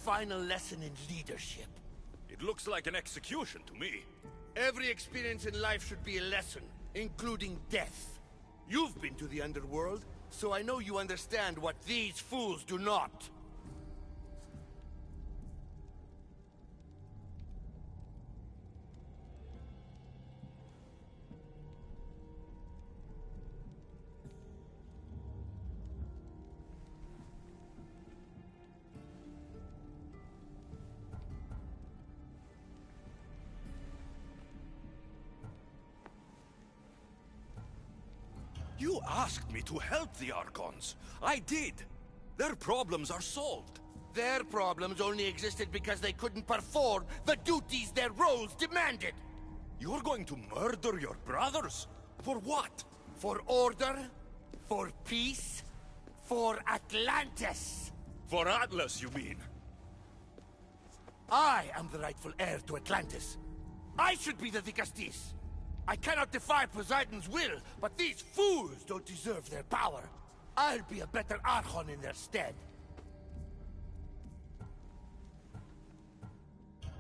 final lesson in leadership. It looks like an execution to me. Every experience in life should be a lesson, including death. You've been to the underworld, so I know you understand what these fools do not. You asked me to help the Archons. I did. Their problems are solved. Their problems only existed because they couldn't perform the duties their roles demanded. You're going to murder your brothers? For what? For order, for peace, for Atlantis. For Atlas, you mean? I am the rightful heir to Atlantis. I should be the Dicastis. I cannot defy Poseidon's will, but these fools don't deserve their power. I'll be a better Archon in their stead.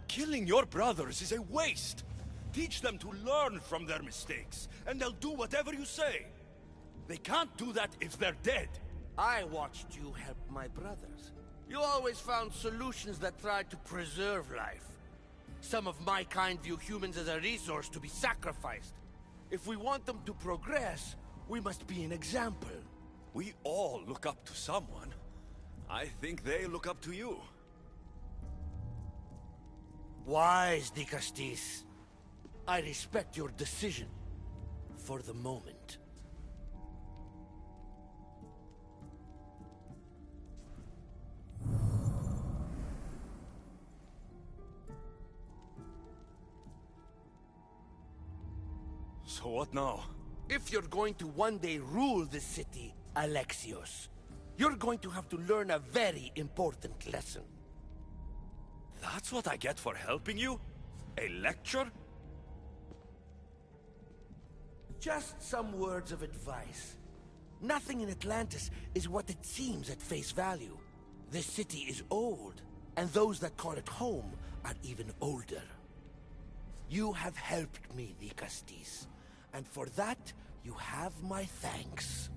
Killing your brothers is a waste. Teach them to learn from their mistakes, and they'll do whatever you say. They can't do that if they're dead. I watched you help my brothers. You always found solutions that tried to preserve life. Some of my kind view humans as a resource to be sacrificed. If we want them to progress, we must be an example. We all look up to someone. I think they look up to you. Wise, Dicastis. I respect your decision. For the moment. So what now? If you're going to one day rule this city, Alexios, you're going to have to learn a very important lesson. That's what I get for helping you? A lecture? Just some words of advice. Nothing in Atlantis is what it seems at face value. This city is old, and those that call it home are even older. You have helped me, Dicastis. And for that, you have my thanks.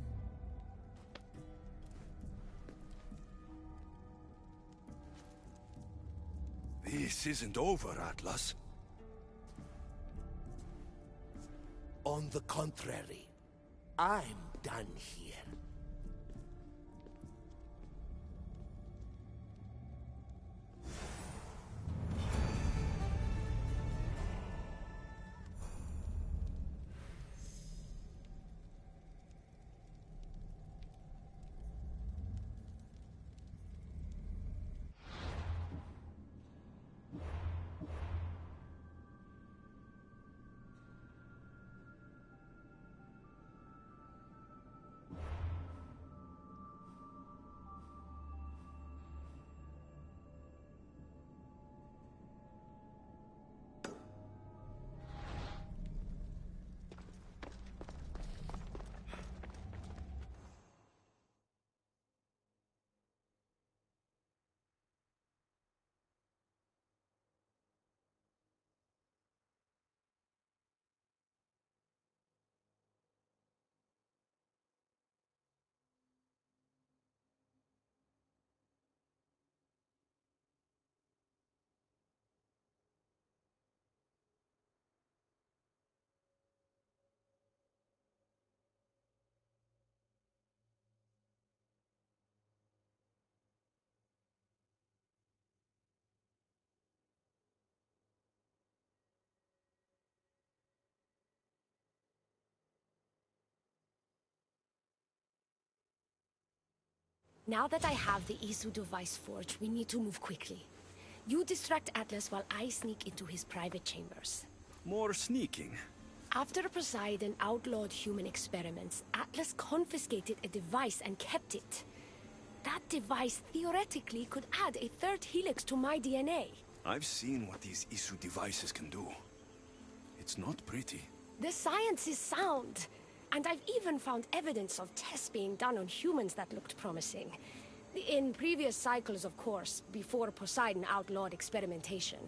This isn't over, Atlas. On the contrary, I'm done here. Now that I have the Isu device forged, we need to move quickly. You distract Atlas while I sneak into his private chambers. More sneaking. After Poseidon outlawed human experiments, Atlas confiscated a device and kept it. That device theoretically could add a third helix to my DNA. I've seen what these Isu devices can do. It's not pretty. The science is sound. And I've even found evidence of tests being done on humans that looked promising. In previous cycles, of course, before Poseidon outlawed experimentation.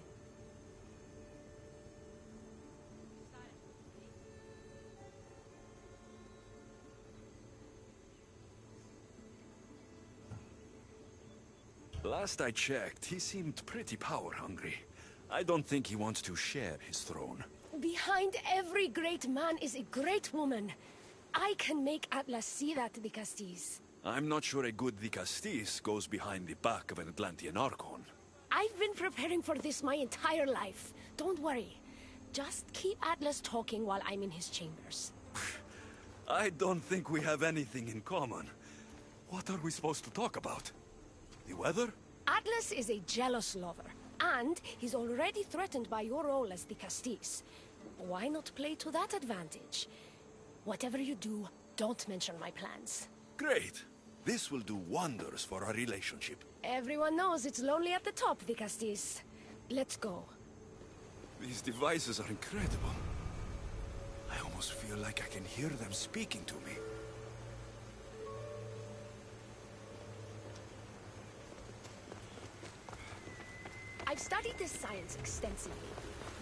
Last I checked, he seemed pretty power-hungry. I don't think he wants to share his throne. Behind every great man is a great woman. I can make Atlas see that, Dicastes. I'm not sure a good Dicastes goes behind the back of an Atlantean Archon. I've been preparing for this my entire life. Don't worry. Just keep Atlas talking while I'm in his chambers. I don't think we have anything in common. What are we supposed to talk about? The weather? Atlas is a jealous lover, and he's already threatened by your role as Dicastes. Why not play to that advantage? Whatever you do, don't mention my plans. Great. This will do wonders for our relationship. Everyone knows it's lonely at the top, Dicastes. Let's go. These devices are incredible. I almost feel like I can hear them speaking to me. I've studied this science extensively.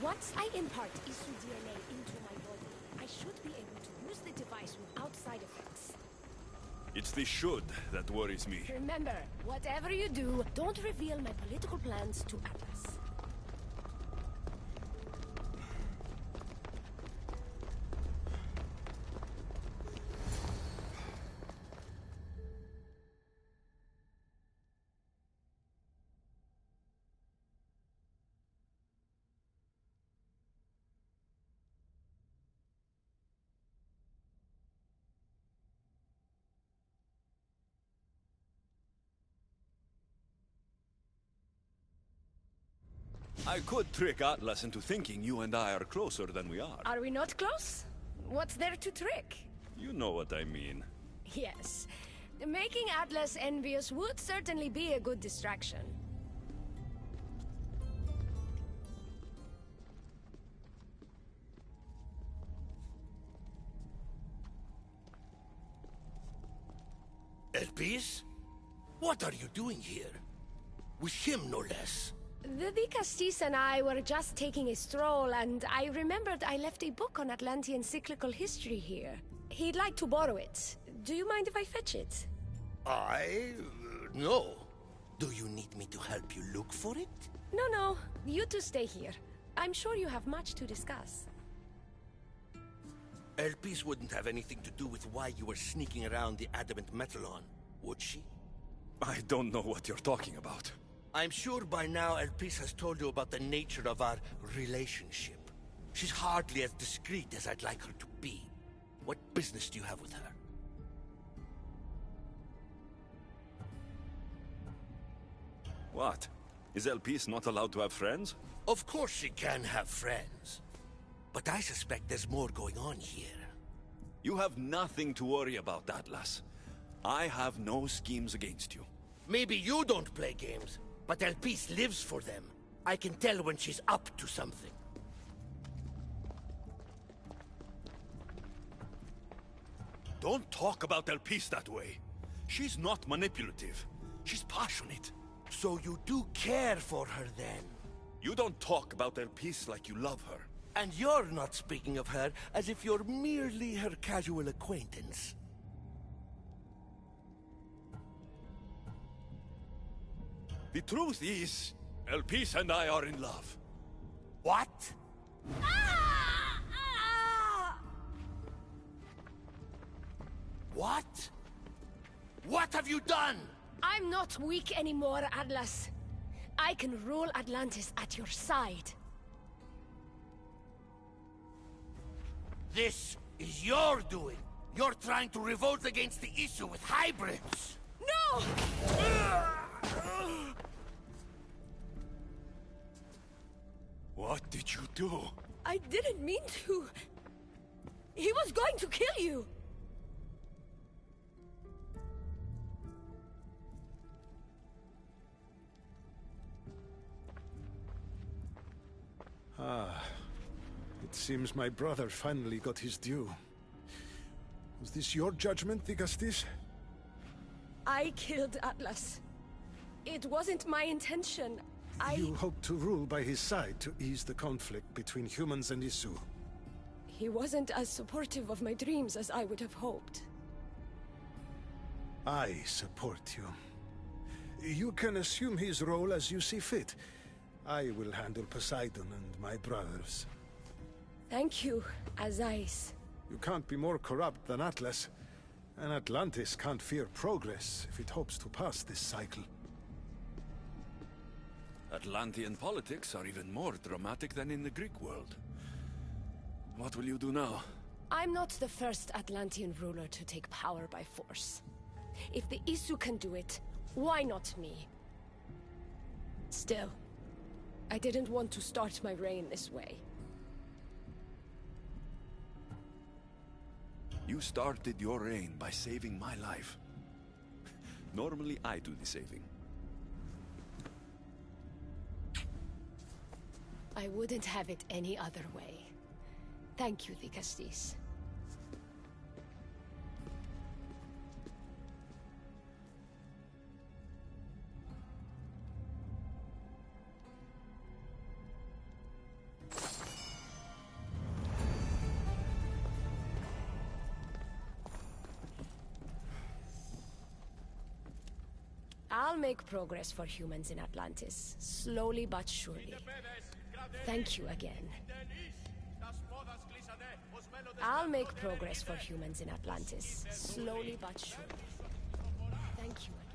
Once I impart Isu DNA into my body, I should be able to use the device without side effects. It's the should that worries me. Remember, whatever you do, don't reveal my political plans to Atlas. I could trick Atlas into thinking you and I are closer than we are. Are we not close? What's there to trick? You know what I mean. Yes. Making Atlas envious would certainly be a good distraction. Elpis? What are you doing here? With him, no less. The Dicastes and I were just taking a stroll, and I remembered I left a book on Atlantean cyclical history here. He'd like to borrow it. Do you mind if I fetch it? No. Do you need me to help you look for it? No. You two stay here. I'm sure you have much to discuss. Elpis wouldn't have anything to do with why you were sneaking around the adamant metalon, would she? I don't know what you're talking about. I'm sure by now Elpis has told you about the nature of our relationship. She's hardly as discreet as I'd like her to be. What business do you have with her? What? Is Elpis not allowed to have friends? Of course she can have friends. But I suspect there's more going on here. You have nothing to worry about, Atlas. I have no schemes against you. Maybe you don't play games, but Elpis lives for them. I can tell when she's up to something. Don't talk about Elpis that way. She's not manipulative. She's passionate. So you do care for her then? You don't talk about Elpis like you love her. And you're not speaking of her as if you're merely her casual acquaintance. The truth is, Elpis and I are in love. What? What? What have you done? I'm not weak anymore, Atlas. I can rule Atlantis at your side. This is your doing. You're trying to revolt against the issue with hybrids. No! What did you do? I didn't mean to. He was going to kill you. It seems my brother finally got his due. Was this your judgment, Dicastes? I killed Atlas. It wasn't my intention. You hope to rule by his side to ease the conflict between humans and Isu. He wasn't as supportive of my dreams as I would have hoped. I support you. You can assume his role as you see fit. I will handle Poseidon and my brothers. Thank you, Asais. You can't be more corrupt than Atlas. And Atlantis can't fear progress if it hopes to pass this cycle. Atlantean politics are even more dramatic than in the Greek world. What will you do now? I'm not the first Atlantean ruler to take power by force. If the Isu can do it, why not me? Still, I didn't want to start my reign this way. You started your reign by saving my life. Normally I do the saving. I wouldn't have it any other way. Thank you, Thikastis. I'll make progress for humans in Atlantis, slowly but surely. Thank you again. I'll make progress for humans in Atlantis, slowly but surely. Thank you again.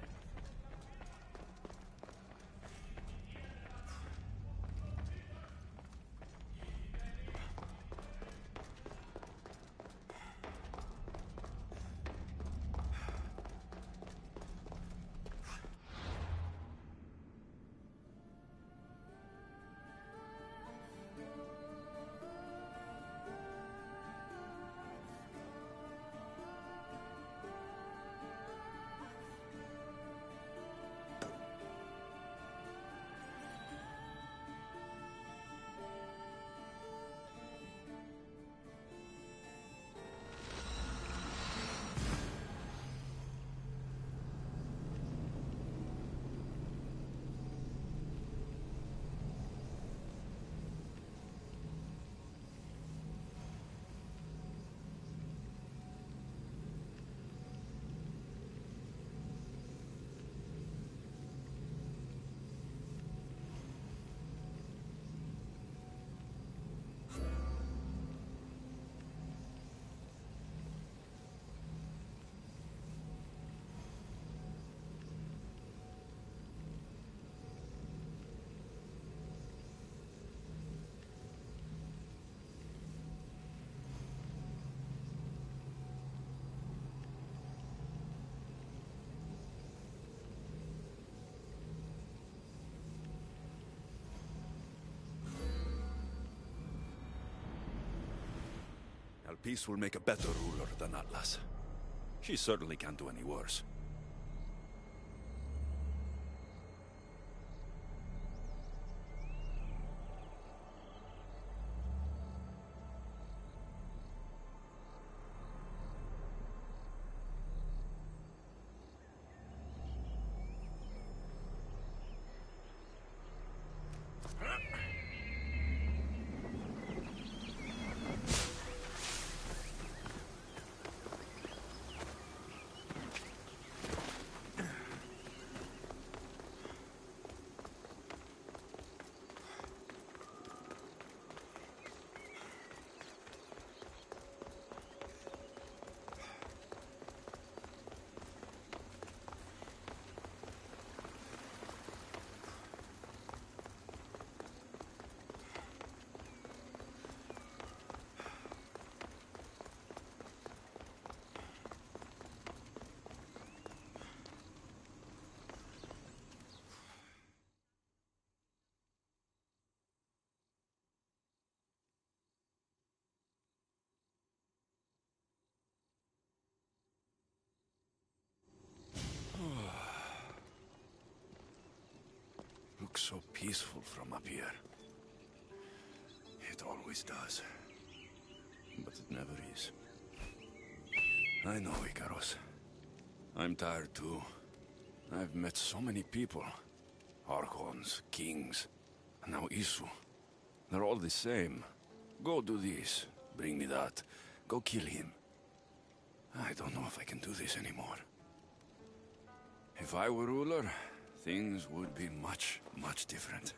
Peace will make a better ruler than Atlas. She certainly can't do any worse. Looks so peaceful from up here. It always does. But it never is. I know, Icaros. I'm tired too. I've met so many people. Archons, kings, and now Isu. They're all the same. Go do this, bring me that, go kill him. I don't know if I can do this anymore. If I were ruler, things would be much, much different.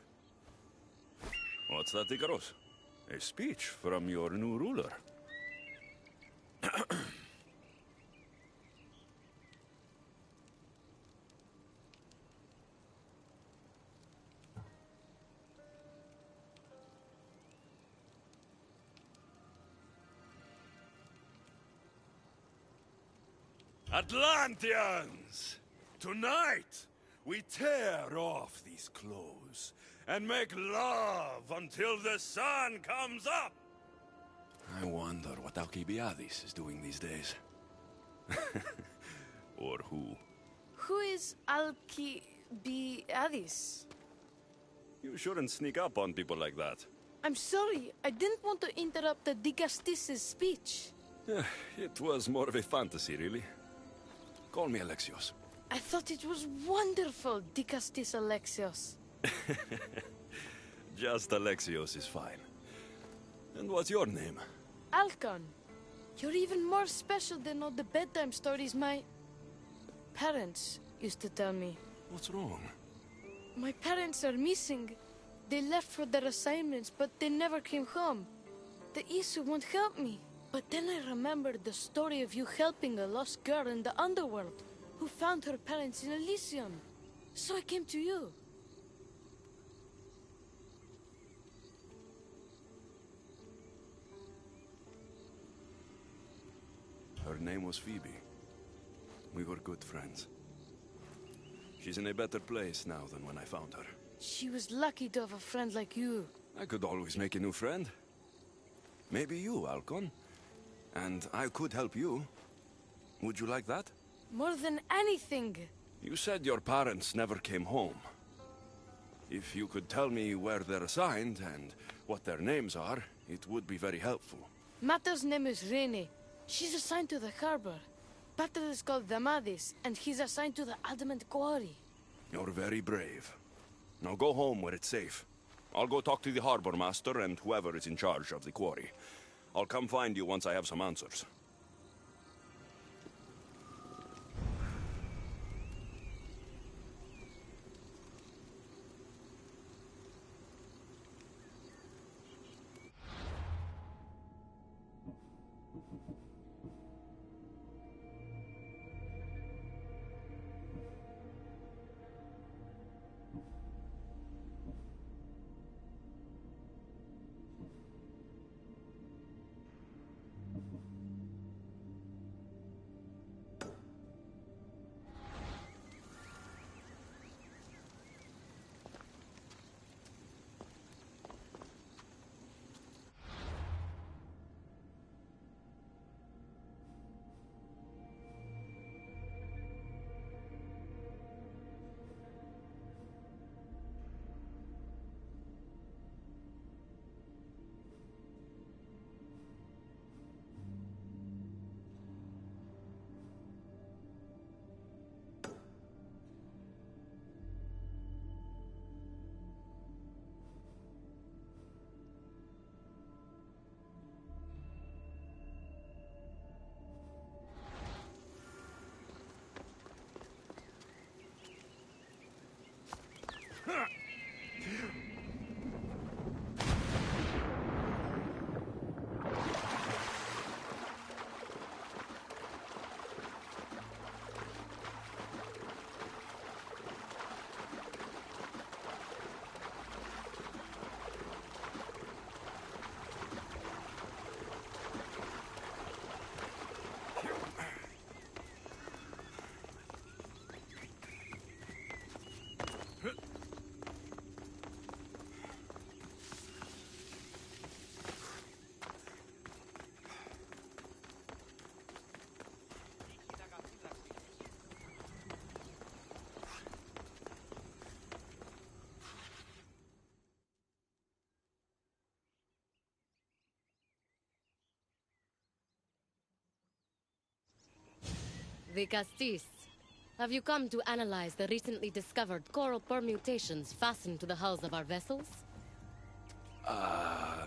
What's that, Icaros? A speech from your new ruler. Atlanteans! Tonight, we tear off these clothes and make love until the sun comes up! I wonder what Alcibiades is doing these days. Or who? Who is Alcibiades? You shouldn't sneak up on people like that. I'm sorry, I didn't want to interrupt the Dicastis' speech. It was more of a fantasy, really. Call me Alexios. I thought it was wonderful, Dicastis Alexios. Just Alexios is fine. And what's your name? Alcon. You're even more special than all the bedtime stories my parents used to tell me. What's wrong? My parents are missing. They left for their assignments, but they never came home. The Isu won't help me. But then I remembered the story of you helping a lost girl in the underworld who found her parents in Elysium. So I came to you. Her name was Phoebe. We were good friends. She's in a better place now than when I found her. She was lucky to have a friend like you. I could always make a new friend. Maybe you, Alcon. And I could help you. Would you like that? More than anything. You said your parents never came home. If you could tell me where they're assigned and what their names are, it would be very helpful. Mata's name is Rene. She's assigned to the harbor. Pater is called Damadis, and he's assigned to the Adamant Quarry. You're very brave. Now go home where it's safe. I'll go talk to the harbor master and whoever is in charge of the quarry. I'll come find you once I have some answers. The Castis. Have you come to analyze the recently discovered coral permutations fastened to the hulls of our vessels?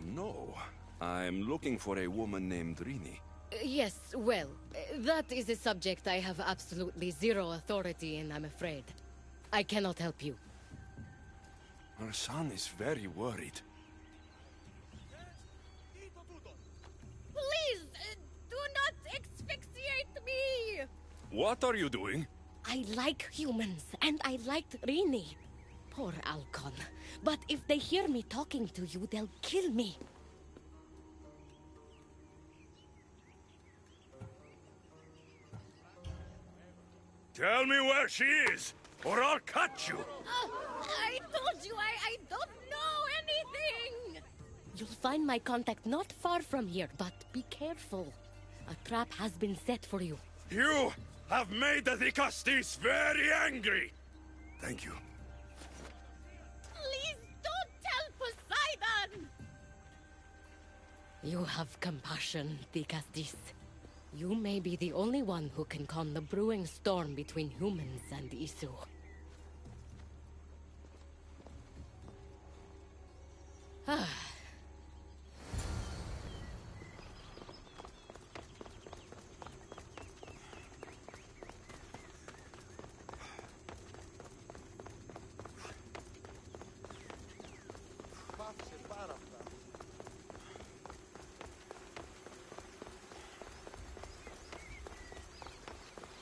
No. I'm looking for a woman named Rini. Yes, well, that is a subject I have absolutely zero authority in, I'm afraid. I cannot help you. Her son is very worried. Please, do not asphyxiate me! What are you doing? I like humans, and I liked Rini. Poor Alcon. But if they hear me talking to you, they'll kill me. Tell me where she is, or I'll cut you! I told you I don't know anything! You'll find my contact not far from here, but be careful. A trap has been set for you. You have made the Castis very angry! Thank you. Please don't tell Poseidon! You have compassion, Castis. You may be the only one who can calm the brewing storm between humans and Isu.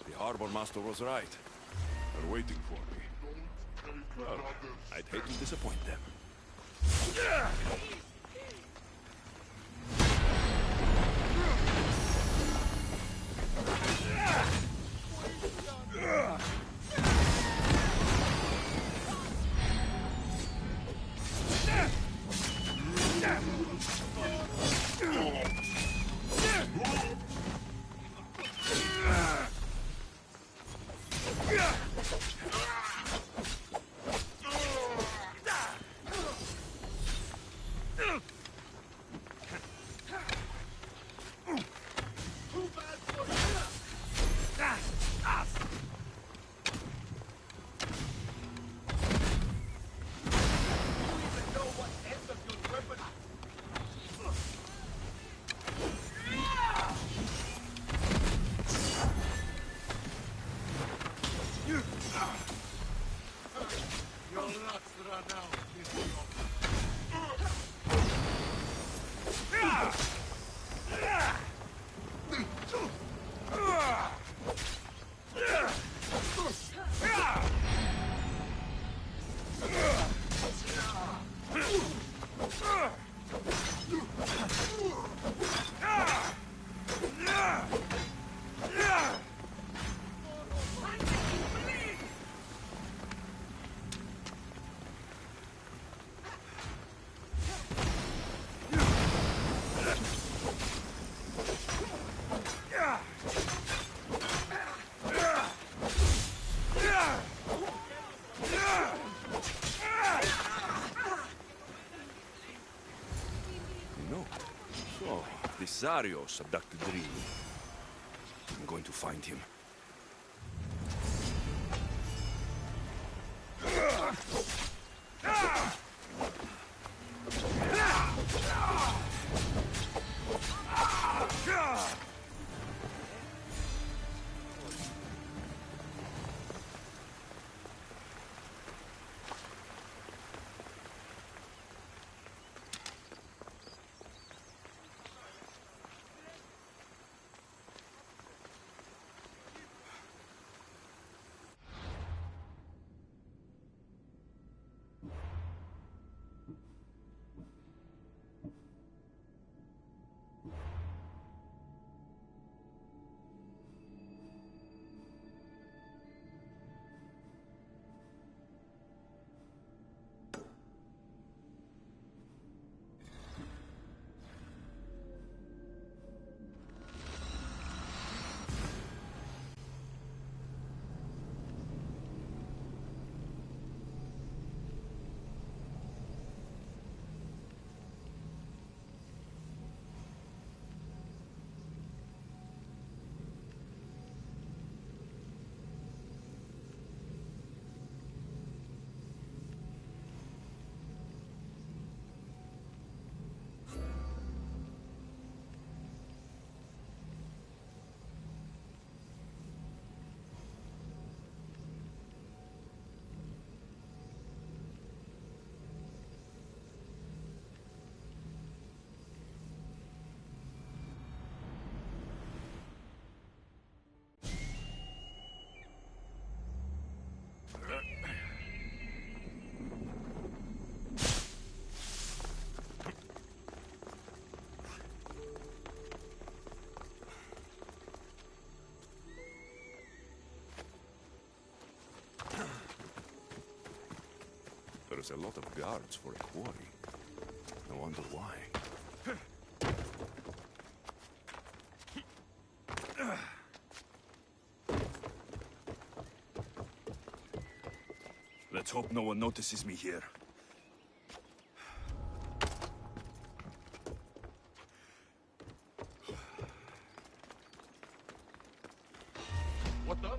The harbor master was right. They're waiting for me. Well, I'd hate to disappoint them. Zarios abducted Rini. I'm going to find him. requires a lot of guards for a quarry. I wonder why. Let's hope no one notices me here. What the?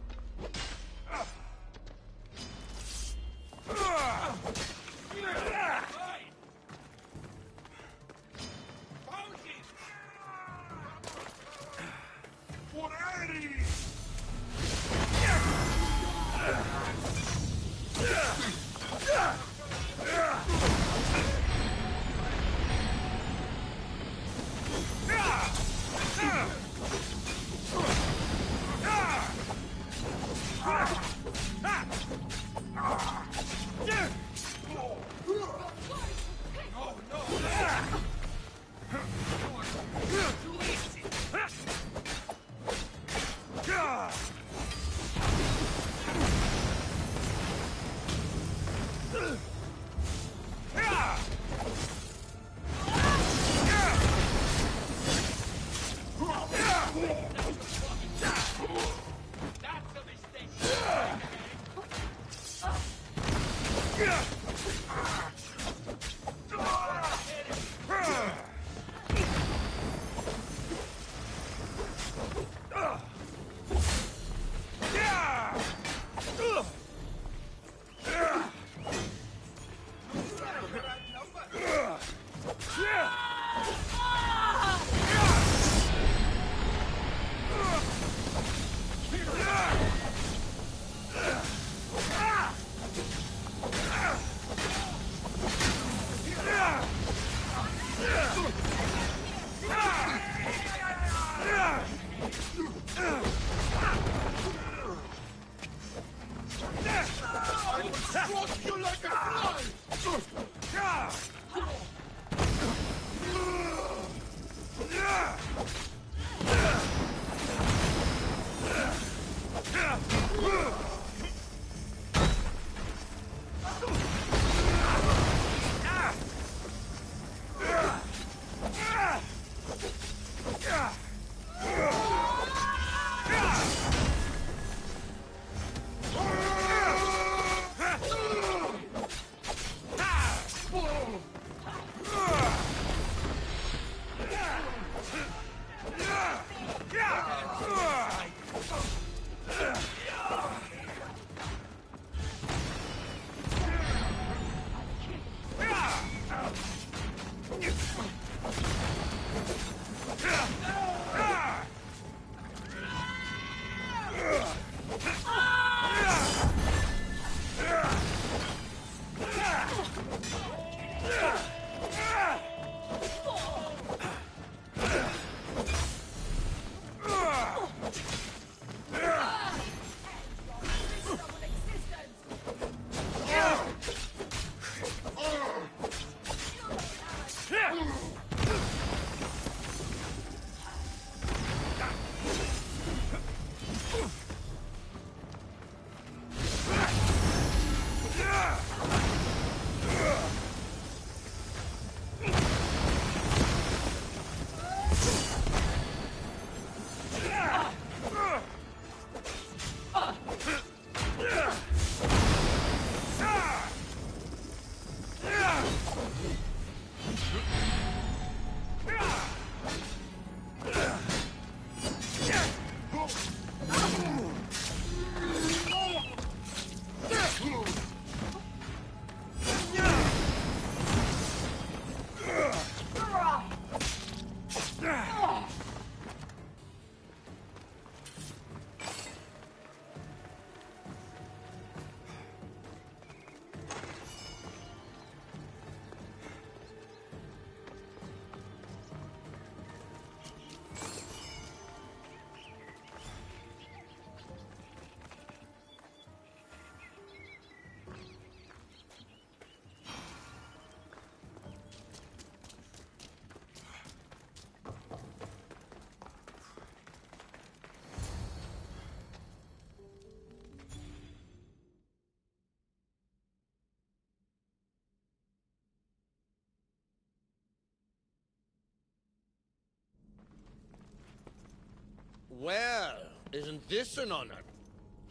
Well, isn't this an honor?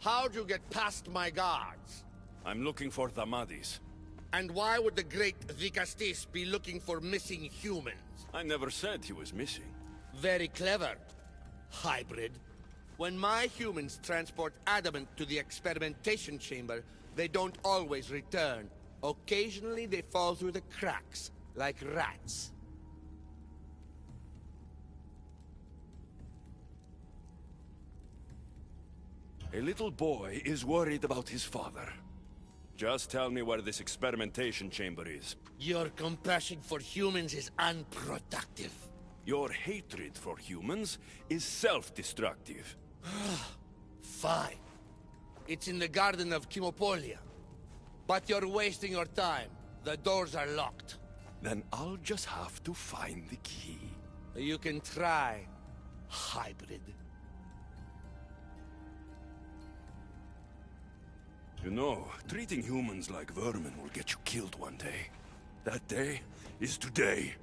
How'd you get past my guards? I'm looking for Damadis. And why would the great Vicastis be looking for missing humans? I never said he was missing. Very clever. Hybrid. When my humans transport adamant to the experimentation chamber, they don't always return. Occasionally they fall through the cracks, like rats. A little boy is worried about his father. Just tell me where this experimentation chamber is. Your compassion for humans is unproductive. Your hatred for humans is self-destructive. Fine. It's in the garden of Kimopolia. But you're wasting your time. The doors are locked. Then I'll just have to find the key. You can try, hybrid. You know, treating humans like vermin will get you killed one day. That day is today.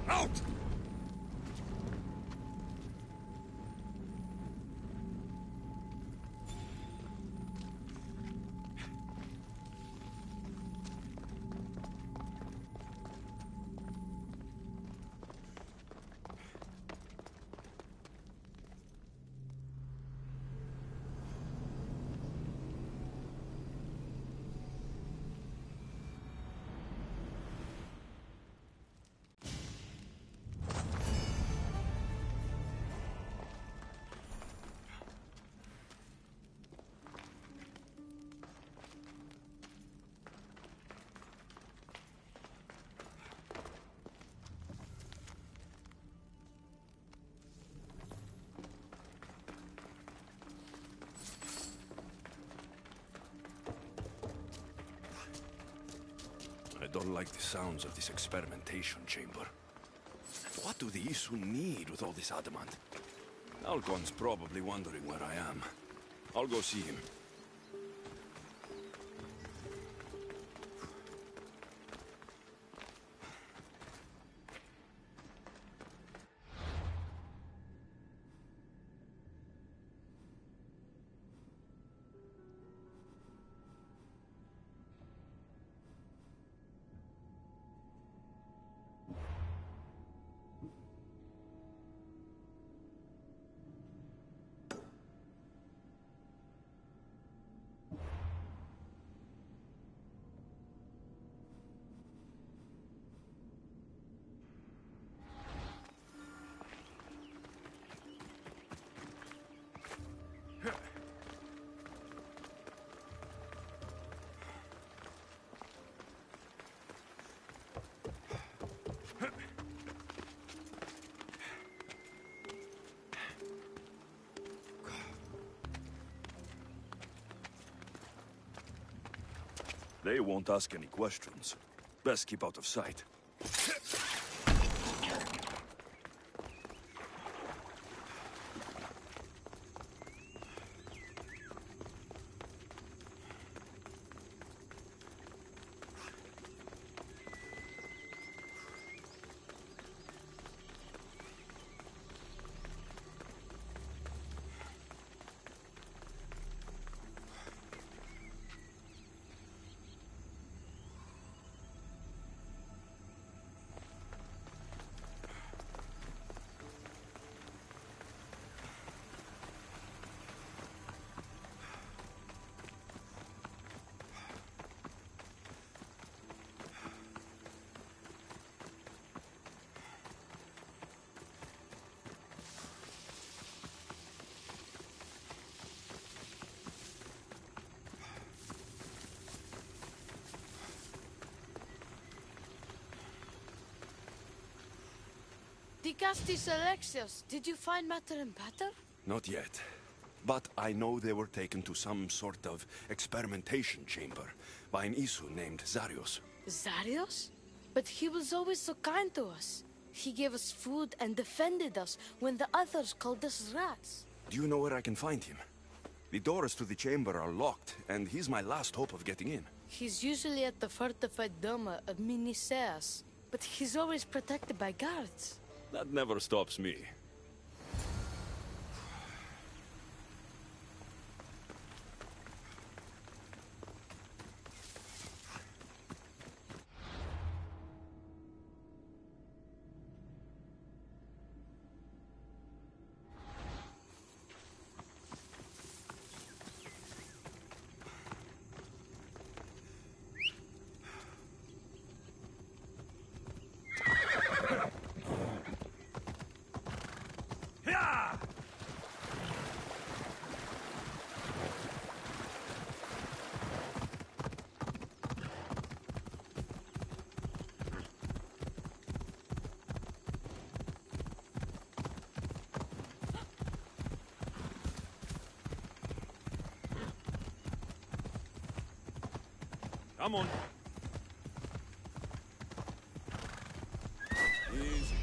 Out! I don't like the sounds of this experimentation chamber. What do the Isu need with all this adamant? Alcon's probably wondering where I am. I'll go see him. They won't ask any questions. Best keep out of sight. Castis Alexios, did you find matter and batter? Not yet. But I know they were taken to some sort of experimentation chamber by an Isu named Zarios. Zarios? But he was always so kind to us. He gave us food and defended us when the others called us rats. Do you know where I can find him? The doors to the chamber are locked, and he's my last hope of getting in. He's usually at the fortified Doma of Miniseas, but he's always protected by guards. That never stops me. Come on. Easy.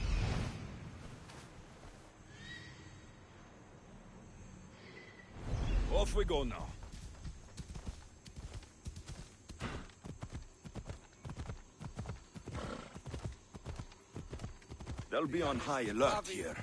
Off we go now. They'll be on high alert here.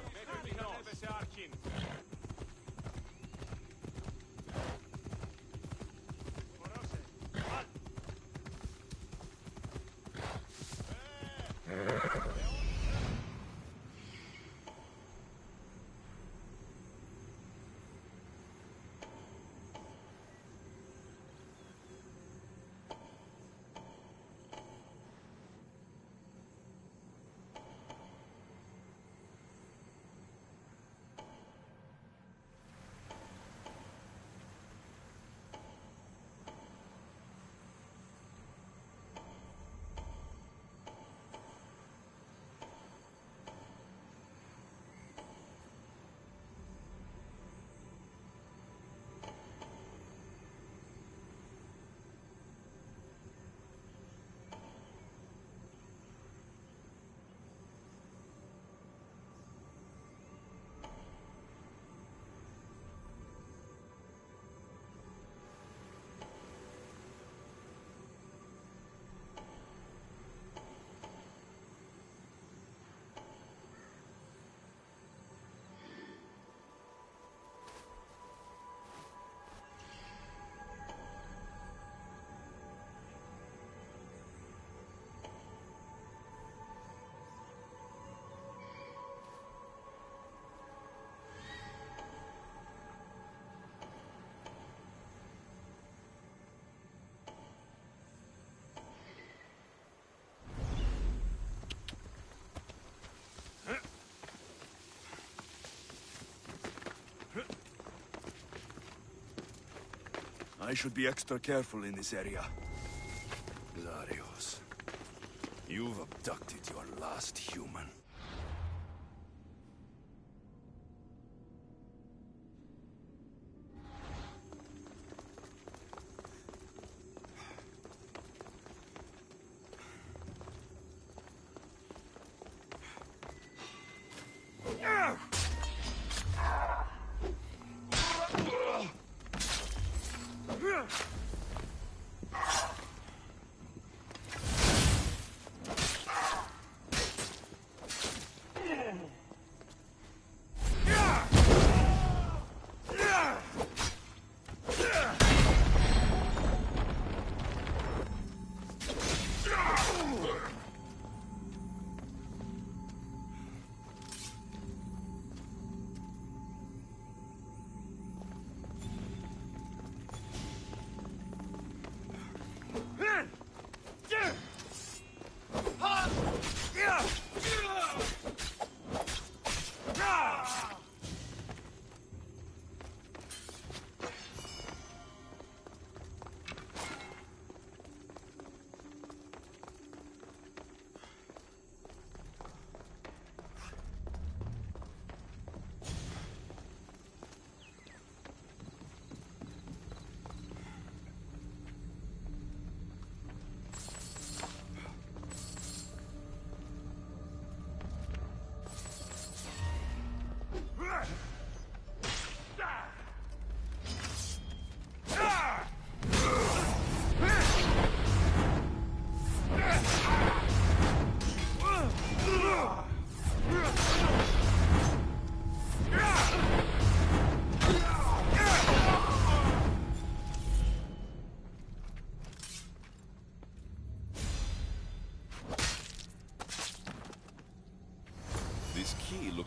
I should be extra careful in this area. Zarios, you've abducted your last human.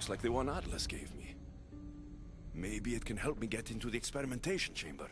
looks like the one Atlas gave me. Maybe it can help me get into the experimentation chamber.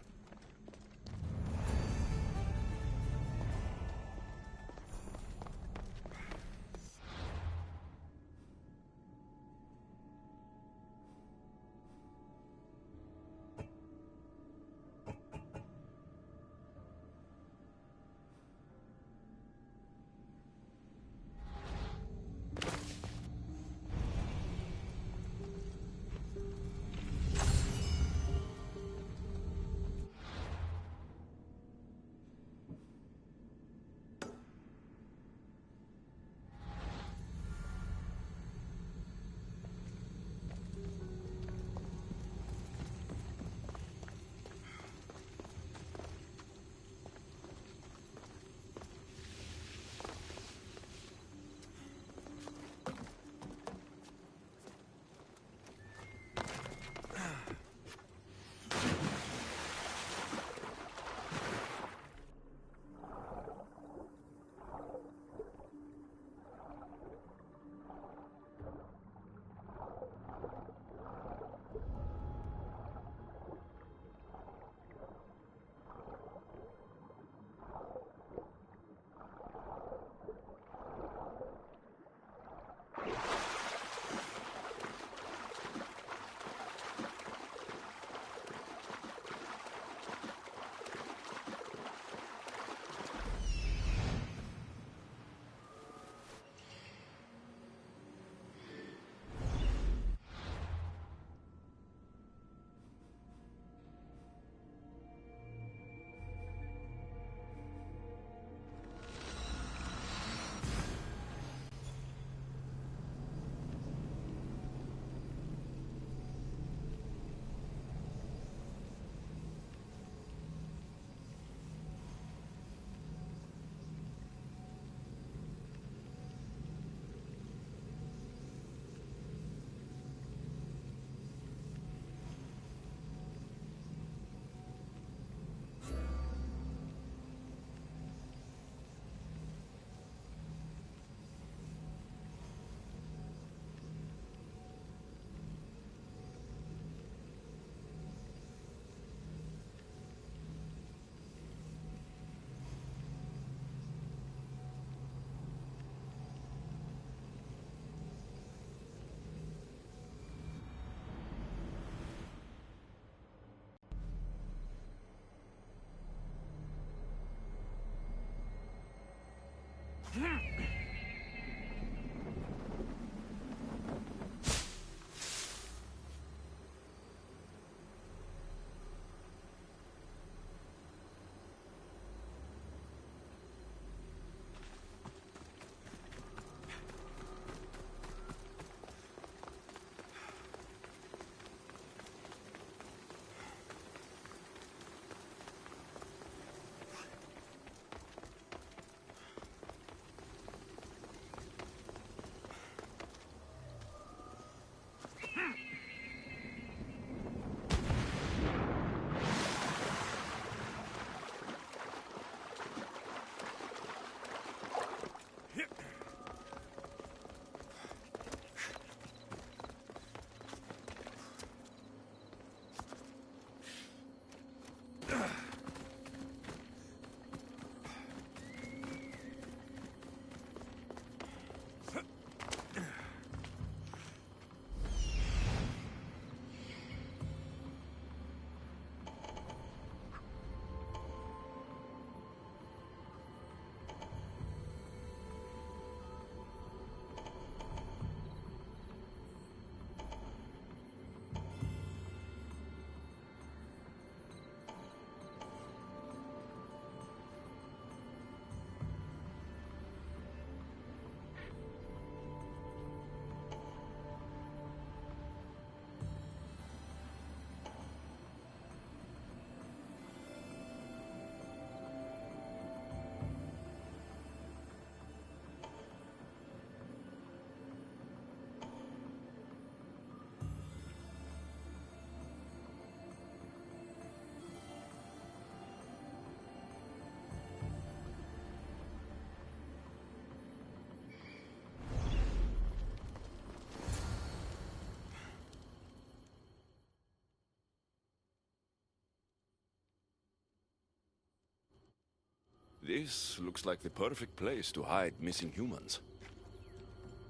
This looks like the perfect place to hide missing humans.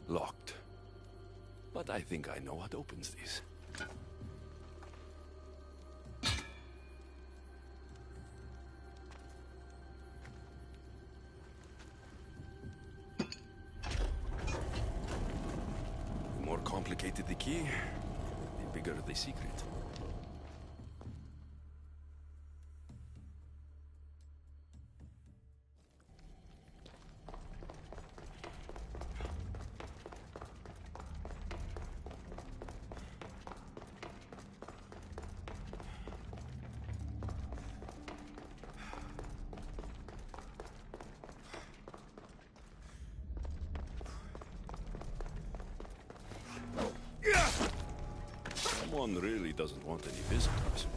Locked. But I think I know what opens this. The more complicated the key, the bigger the secret. Someone really doesn't want any visitors.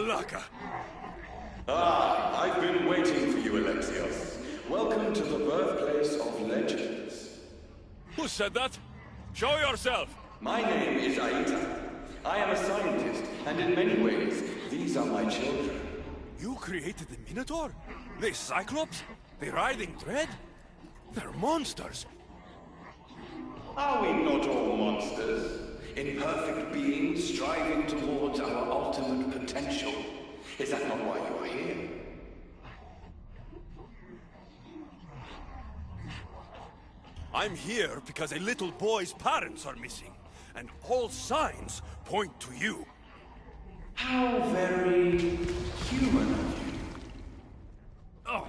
Malaka! Ah, I've been waiting for you, Alexios. Welcome to the birthplace of legends. Who said that? Show yourself! My name is Aita. I am a scientist, and in many ways, these are my children. You created the Minotaur? The Cyclops? The Riding Dread? They're monsters! Are we not all monsters? Imperfect beings striving towards our ultimate potential. Is that not why you are here? I'm here because a little boy's parents are missing, and all signs point to you. How very human of you. Oh.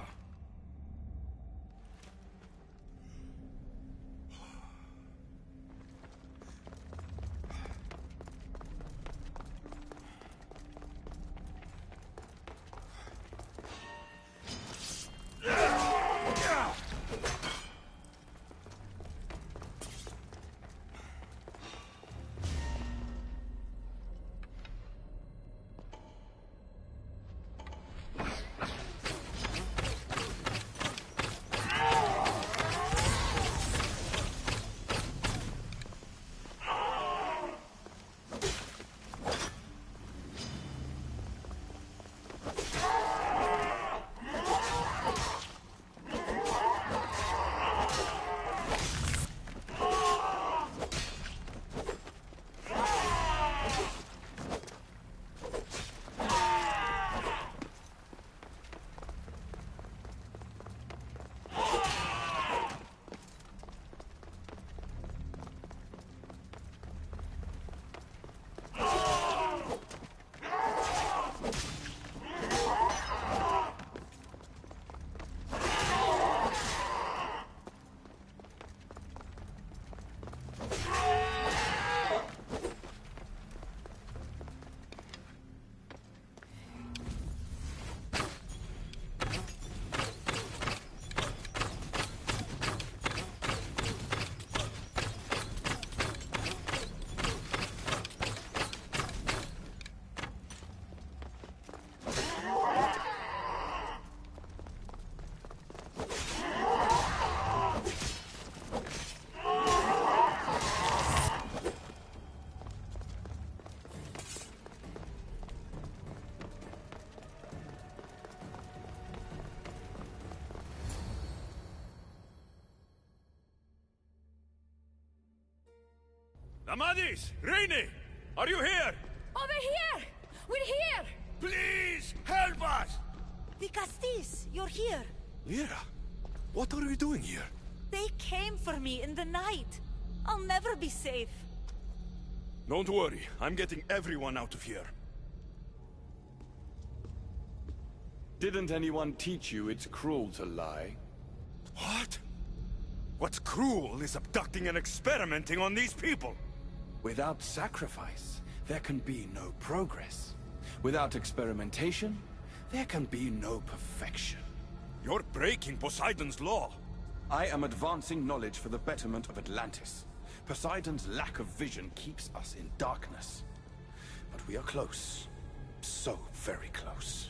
Amadis! Rainy! Are you here? Over here! We're here! Please, help us! The Castis, you're here. Lyra, what are you doing here? They came for me in the night. I'll never be safe. Don't worry, I'm getting everyone out of here. Didn't anyone teach you it's cruel to lie? What? What's cruel is abducting and experimenting on these people. Without sacrifice, there can be no progress. Without experimentation, there can be no perfection. You're breaking Poseidon's law. I am advancing knowledge for the betterment of Atlantis. Poseidon's lack of vision keeps us in darkness. But we are close. So very close.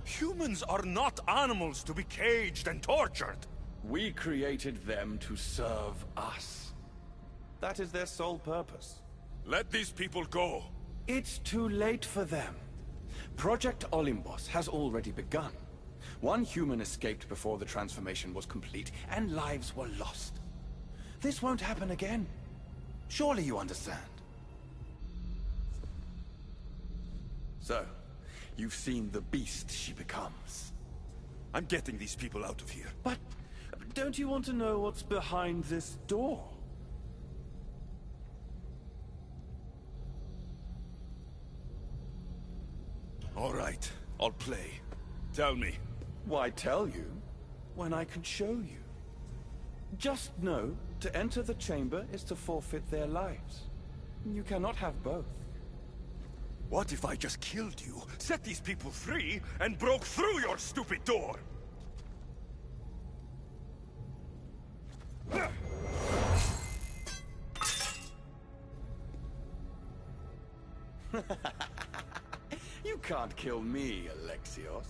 Humans are not animals to be caged and tortured. We created them to serve us. That is their sole purpose. Let these people go. It's too late for them. Project Olympus has already begun. One human escaped before the transformation was complete, and lives were lost. This won't happen again. Surely you understand. So, you've seen the beast she becomes. I'm getting these people out of here. But don't you want to know what's behind this door? All right, I'll play. Tell me. Why tell you when I can show you? Just know, to enter the chamber is to forfeit their lives. You cannot have both. What if I just killed you, set these people free, and broke through your stupid door? You can't kill me, Alexios.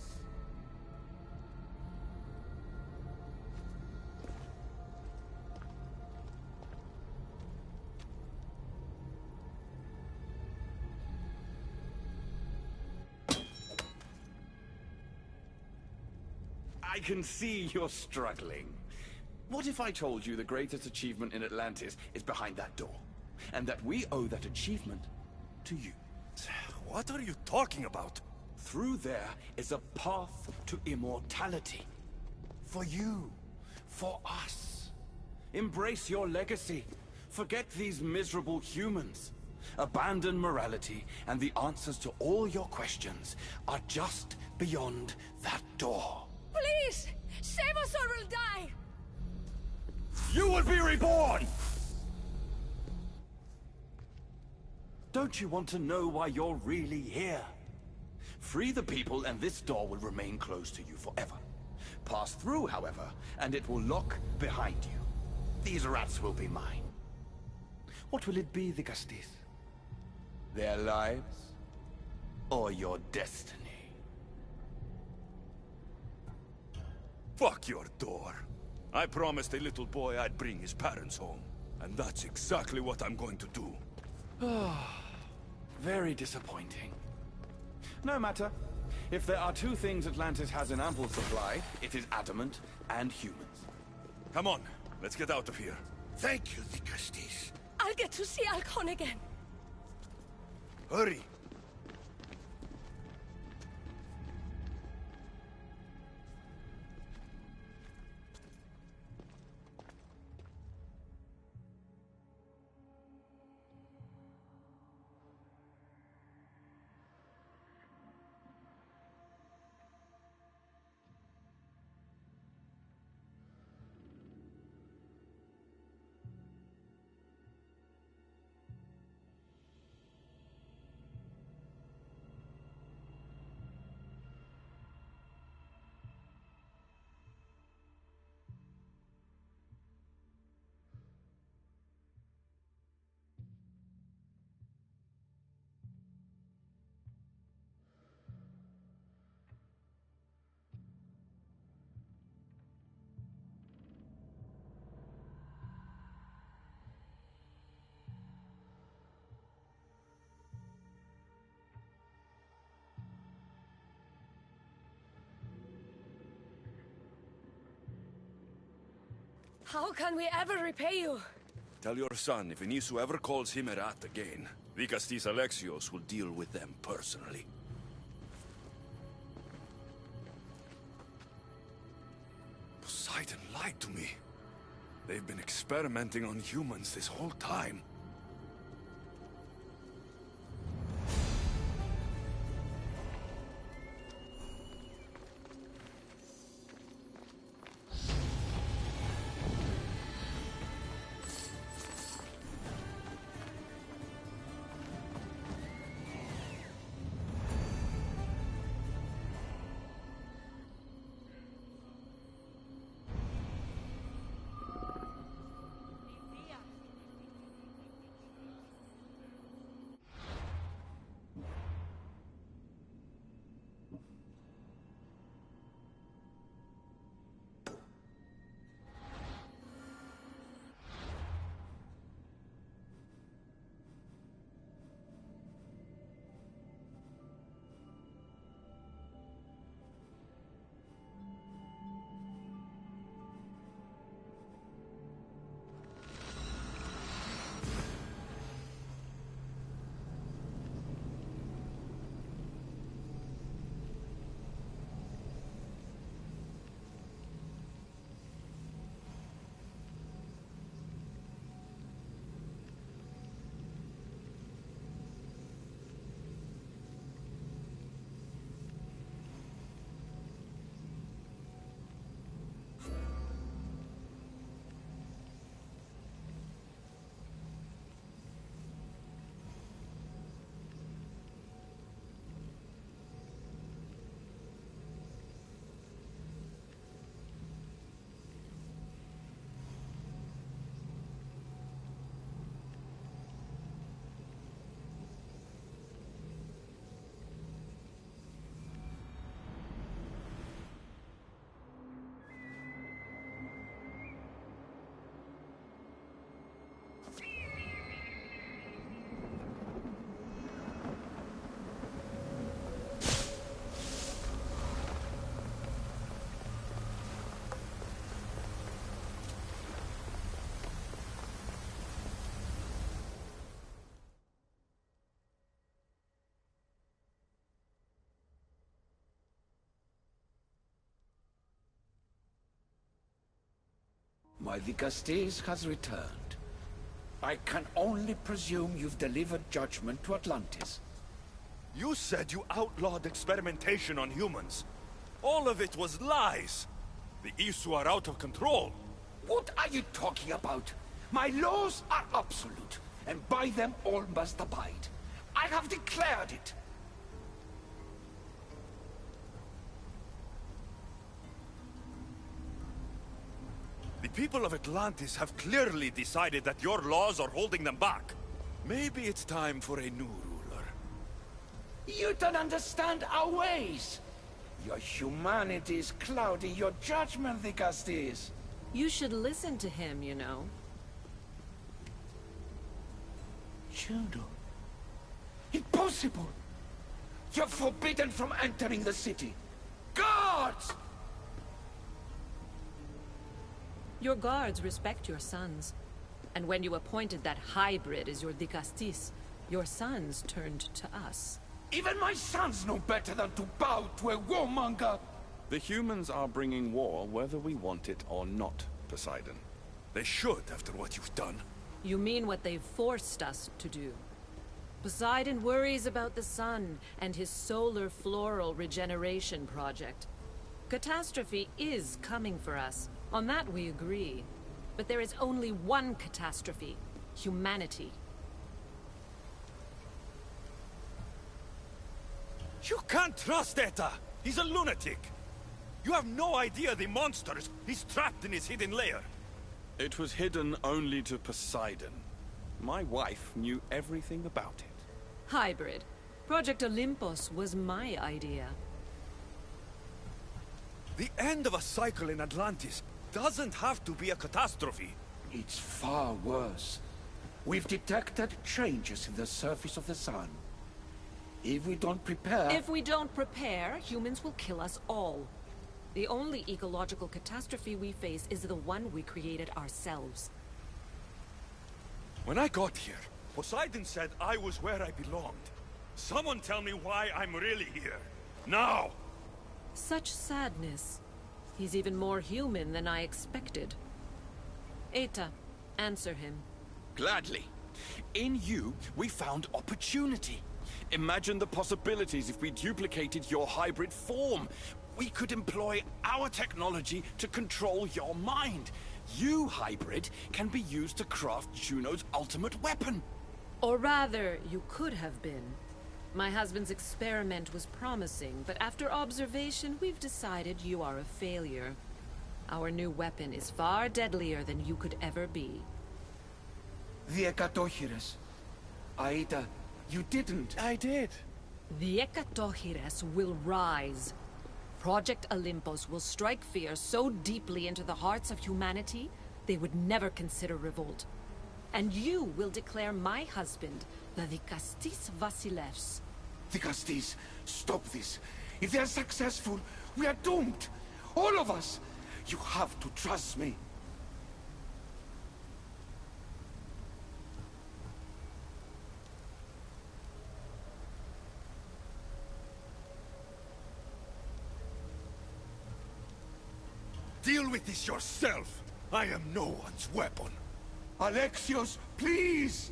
I can see you're struggling. What if I told you the greatest achievement in Atlantis is behind that door? And that we owe that achievement to you? What are you talking about? Through there is a path to immortality. For you. For us. Embrace your legacy. Forget these miserable humans. Abandon morality, and the answers to all your questions are just beyond that door. Please! Save us or we'll die! You will be reborn! Don't you want to know why you're really here? Free the people and this door will remain closed to you forever. Pass through, however, and it will lock behind you. These rats will be mine. What will it be, the Castis? Their lives? Or your destiny? Fuck your door. I promised a little boy I'd bring his parents home. And that's exactly what I'm going to do. Very disappointing. No matter. If there are two things Atlantis has in ample supply, it is adamant and humans. Come on, let's get out of here. Thank you, the Castis. I'll get to see Alcon again. Hurry. How can we ever repay you? Tell your son if Inisu ever calls him a rat again, Vicastis Alexios will deal with them personally. Poseidon lied to me. They've been experimenting on humans this whole time. My Dicastes has returned. I can only presume you've delivered judgment to Atlantis. You said you outlawed experimentation on humans. All of it was lies. The Isu are out of control. What are you talking about? My laws are absolute, and by them all must abide. I have declared it. The people of Atlantis have clearly decided that your laws are holding them back. Maybe it's time for a new ruler. You don't understand our ways. Your humanity is clouding your judgment, Dicastes. You should listen to him, you know. Juno. Impossible! You're forbidden from entering the city. Guards! Your guards respect your sons. And when you appointed that hybrid as your Dicastes, your sons turned to us. Even my sons know better than to bow to a warmonger! The humans are bringing war whether we want it or not, Poseidon. They should, after what you've done. You mean what they've forced us to do. Poseidon worries about the sun and his solar floral regeneration project. Catastrophe is coming for us. On that we agree. But there is only one catastrophe. Humanity. You can't trust Eta! He's a lunatic! You have no idea the monsters he's trapped in his hidden lair. It was hidden only to Poseidon. My wife knew everything about it. Hybrid. Project Olympus was my idea. The end of a cycle in Atlantis doesn't have to be a catastrophe. It's far worse. We've detected changes in the surface of the sun. If we don't prepare... If we don't prepare, humans will kill us all. The only ecological catastrophe we face is the one we created ourselves. When I got here, Poseidon said I was where I belonged. Someone tell me why I'm really here. Now! Such sadness. He's even more human than I expected. Eta, answer him. Gladly. In you, we found opportunity. Imagine the possibilities if we duplicated your hybrid form. We could employ our technology to control your mind. You, hybrid, can be used to craft Juno's ultimate weapon. Or rather, you could have been. My husband's experiment was promising, but after observation, we've decided you are a failure. Our new weapon is far deadlier than you could ever be. The Ekatochires. Aida, you didn't. I did. The Ekatochires will rise. Project Olympus will strike fear so deeply into the hearts of humanity, they would never consider revolt. And you will declare my husband the Dicastes Vasilevs. Dicastes, stop this. If they are successful, we are doomed. All of us. You have to trust me. Deal with this yourself. I am no one's weapon. Alexios, please!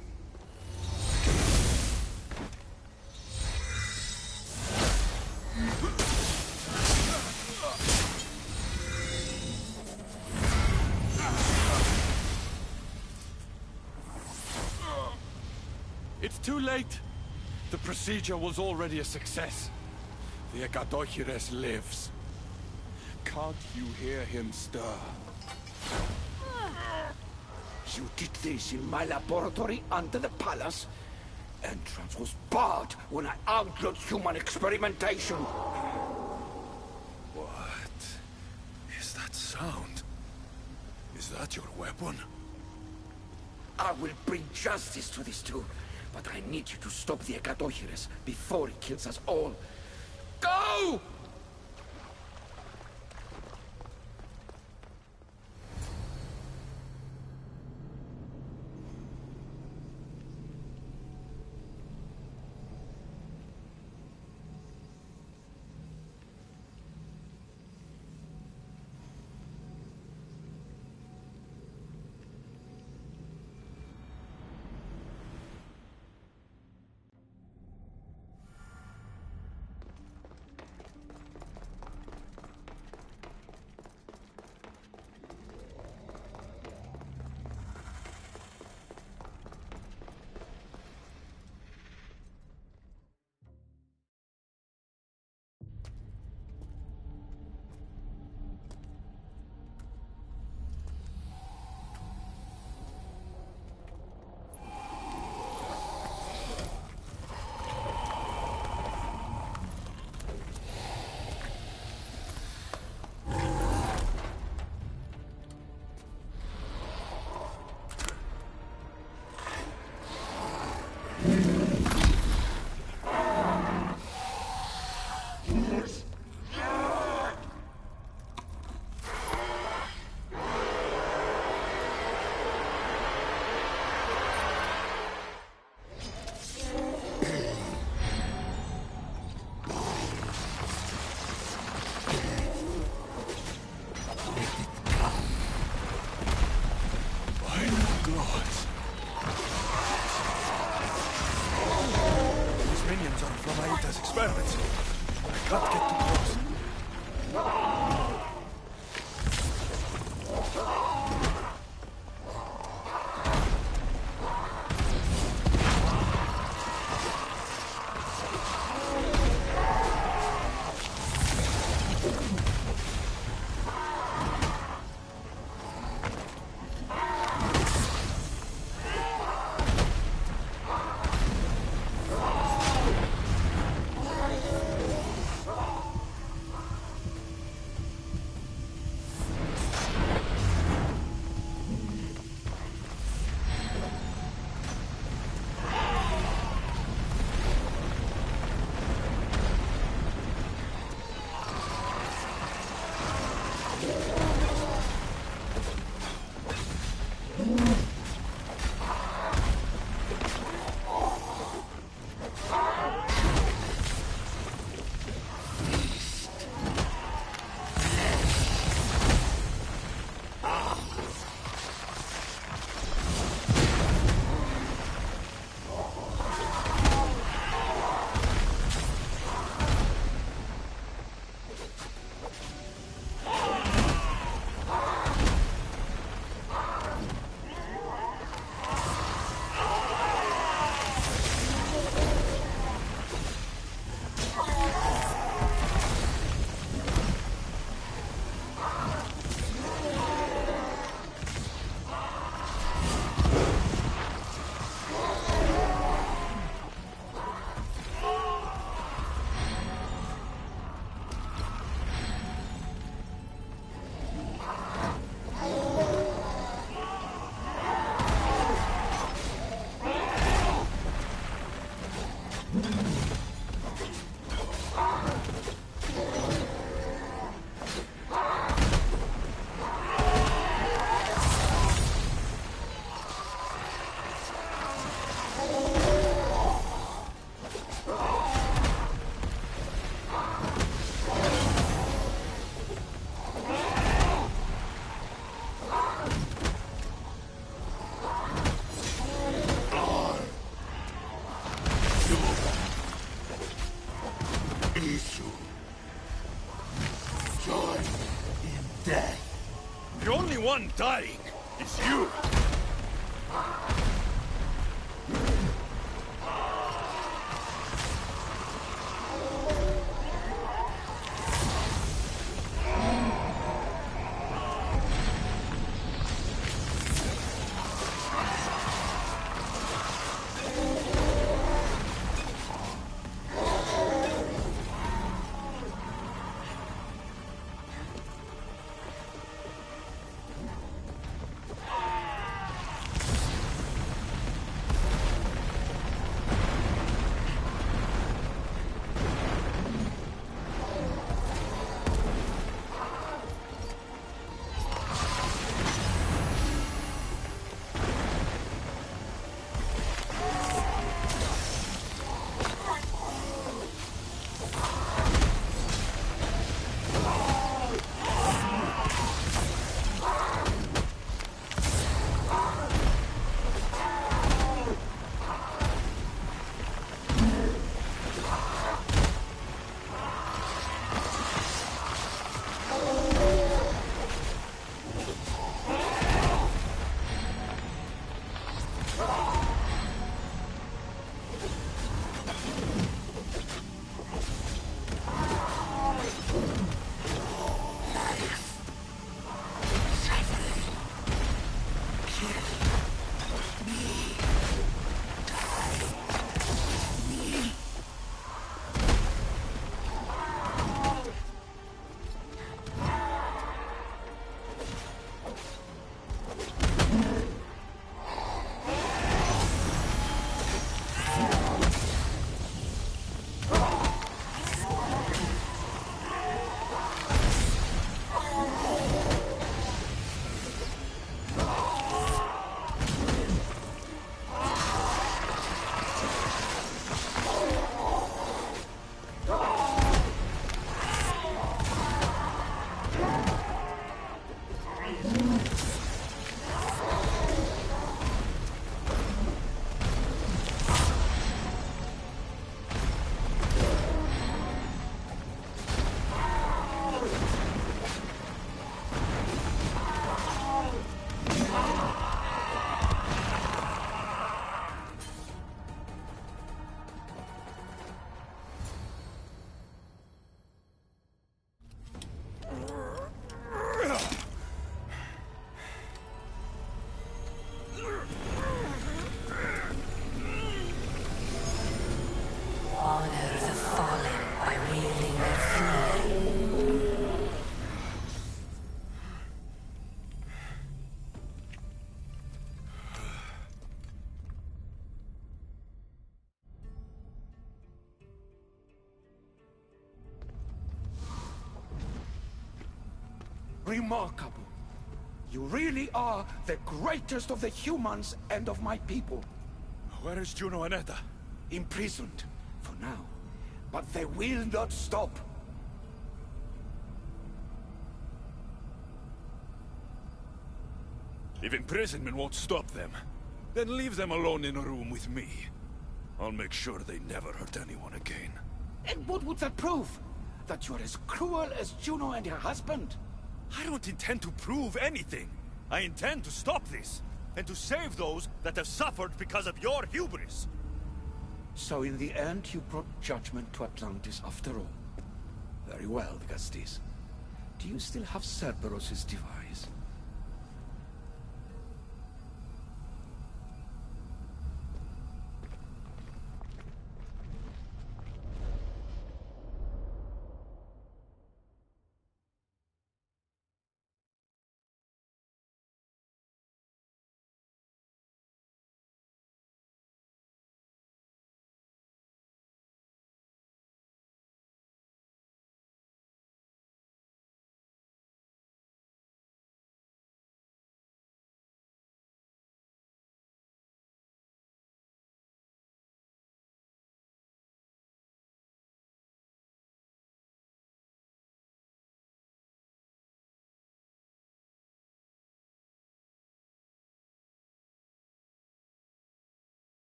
It's too late. The procedure was already a success. The Ekatochires lives. Can't you hear him stir? You did this in my laboratory under the palace. Entrance was barred when I outlawed human experimentation. What is that sound? Is that your weapon? I will bring justice to these two, but I need you to stop the Ekatochires before it kills us all. Go! The only one dying is you! Remarkable. You really are the greatest of the humans and of my people. Where is Juno and Etta? Imprisoned, for now. But they will not stop. If imprisonment won't stop them, then leave them alone in a room with me. I'll make sure they never hurt anyone again. And what would that prove? That you're as cruel as Juno and her husband? I don't intend to prove anything. I intend to stop this, and to save those that have suffered because of your hubris. So in the end, you brought judgment to Atlantis after all. Very well, Gastis. Do you still have Cerberus's device?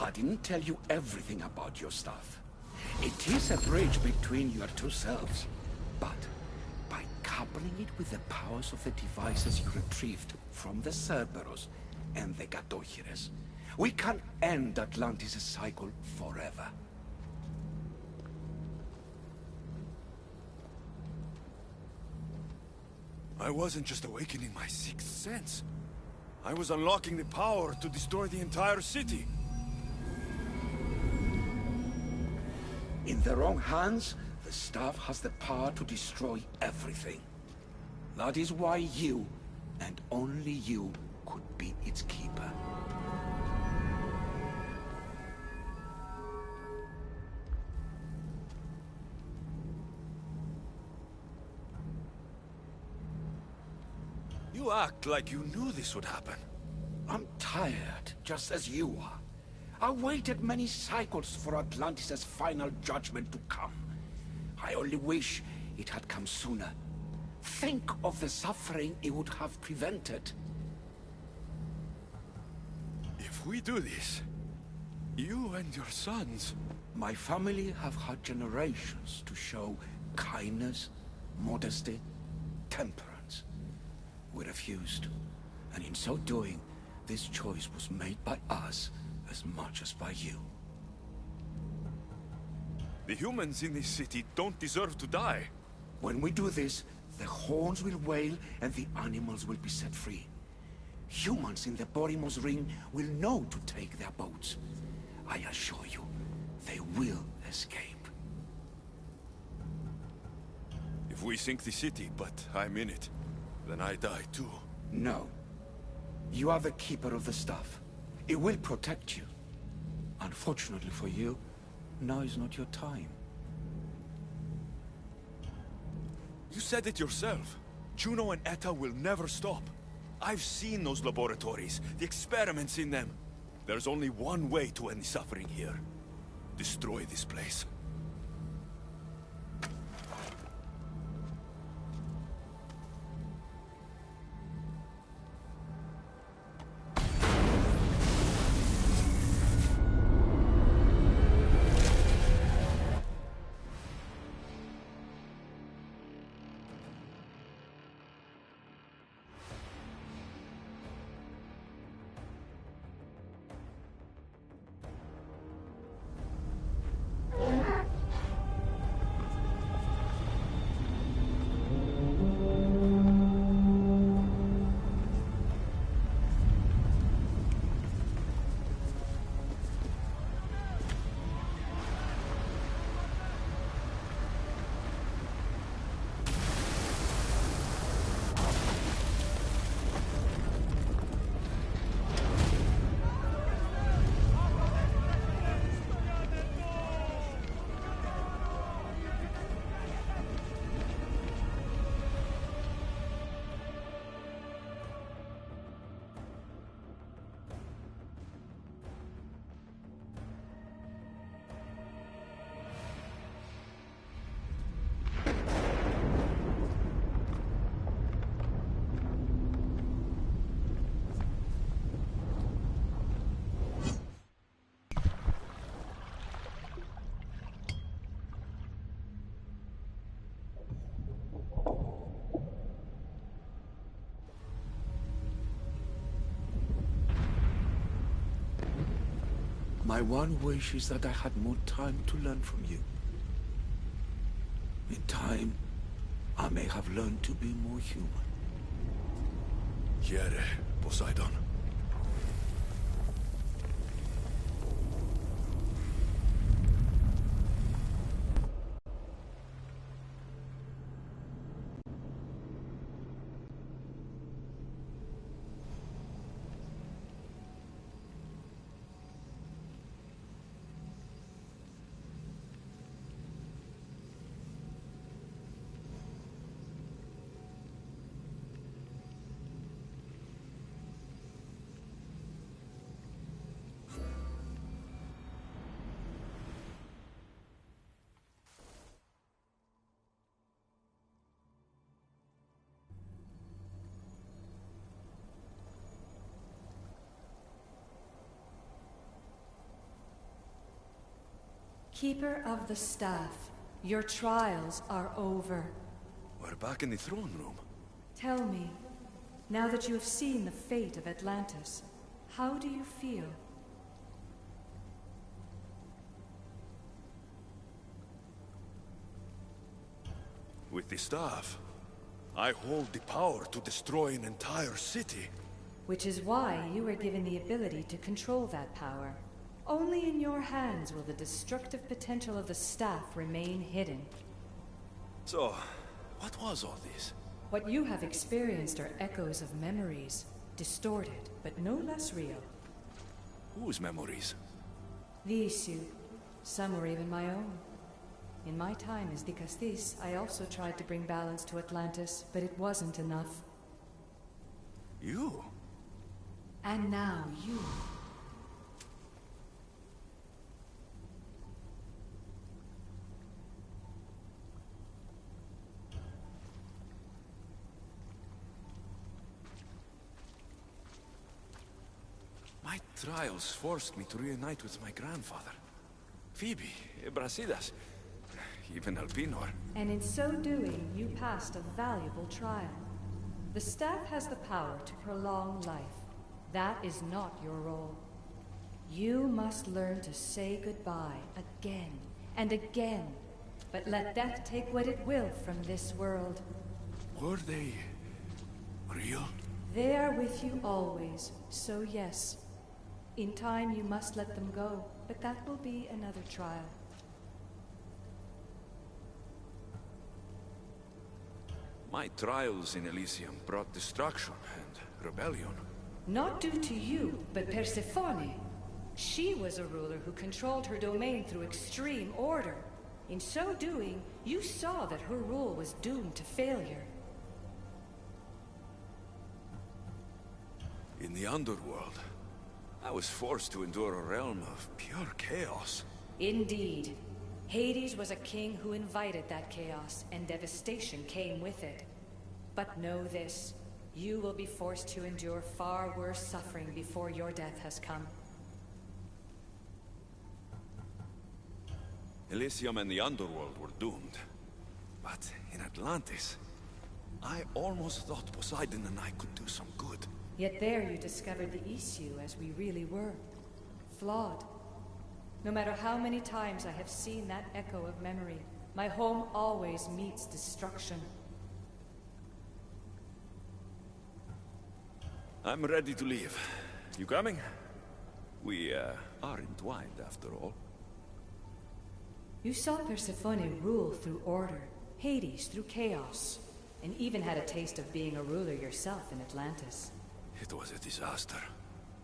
I didn't tell you everything about your stuff. It is a bridge between your two selves. But by coupling it with the powers of the devices you retrieved from the Cerberus and the Gatohires, we can end Atlantis' cycle forever. I wasn't just awakening my sixth sense. I was unlocking the power to destroy the entire city. In the wrong hands, the staff has the power to destroy everything. That is why you, and only you, could be its keeper. You act like you knew this would happen. I'm tired, just as you are. I waited many cycles for Atlantis' final judgment to come. I only wish it had come sooner. Think of the suffering it would have prevented. If we do this, you and your sons... My family have had generations to show kindness, modesty, temperance. We refused, and in so doing, this choice was made by us as much as by you. The humans in this city don't deserve to die. When we do this, the horns will wail and the animals will be set free. Humans in the Borimos Ring will know to take their boats. I assure you, they will escape. If we sink the city, but I'm in it, then I die too. No. You are the keeper of the staff. It will protect you. Unfortunately for you, now is not your time. You said it yourself. Juno and Etta will never stop. I've seen those laboratories, the experiments in them. There's only one way to end the suffering here. Destroy this place. My one wish is that I had more time to learn from you. In time, I may have learned to be more human. Here, Poseidon. Keeper of the Staff, your trials are over. We're back in the throne room. Tell me, now that you have seen the fate of Atlantis, how do you feel? With the staff, I hold the power to destroy an entire city. Which is why you were given the ability to control that power. Only in your hands will the destructive potential of the staff remain hidden. So, what was all this? What you have experienced are echoes of memories, distorted, but no less real. Whose memories? These, some were even my own. In my time as Dicastis, I also tried to bring balance to Atlantis, but it wasn't enough. You? And now you. My trials forced me to reunite with my grandfather. Phoebe, Brasidas, even Alpinor. And in so doing, you passed a valuable trial. The staff has the power to prolong life. That is not your role. You must learn to say goodbye again and again, but let death take what it will from this world. Were they real? They are with you always, so yes. In time you must let them go, but that will be another trial. My trials in Elysium brought destruction and rebellion. Not due to you, but Persephone. She was a ruler who controlled her domain through extreme order. In so doing, you saw that her rule was doomed to failure. In the underworld, I was forced to endure a realm of pure chaos. Indeed. Hades was a king who invited that chaos, and devastation came with it. But know this, you will be forced to endure far worse suffering before your death has come. Elysium and the underworld were doomed. But in Atlantis, I almost thought Poseidon and I could do some good. Yet there you discovered the issue as we really were. Flawed. No matter how many times I have seen that echo of memory, my home always meets destruction. I'm ready to leave. You coming? We, are entwined after all. You saw Persephone rule through order, Hades through chaos, and even had a taste of being a ruler yourself in Atlantis. It was a disaster.